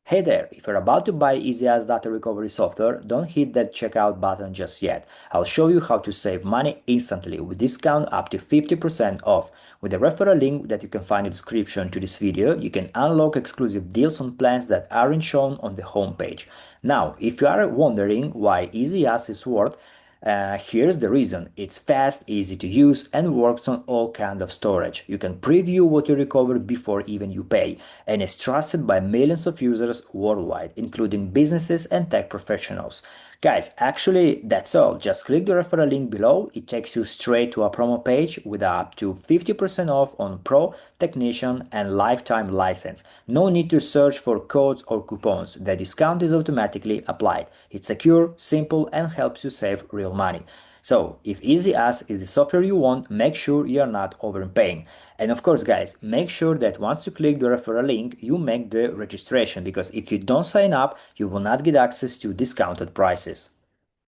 Hey there, if you're about to buy EaseUS Data Recovery software, don't hit that checkout button just yet. I'll show you how to save money instantly with discount up to 50% off. With the referral link that you can find in the description to this video, you can unlock exclusive deals on plans that aren't shown on the homepage. Now, if you are wondering why EaseUS is worth here's the reason. It's fast, easy to use, and works on all kinds of storage. You can preview what you recover before even you pay, and is trusted by millions of users worldwide, including businesses and tech professionals. Guys, actually, that's all. Just click the referral link below. It takes you straight to a promo page with up to 50% off on Pro, Technician, and Lifetime license. No need to search for codes or coupons. The discount is automatically applied. It's secure, simple, and helps you save real money. So, if EaseUS is the software you want, make sure you are not overpaying. And of course, guys, make sure that once you click the referral link, you make the registration, because if you don't sign up, you will not get access to discounted prices.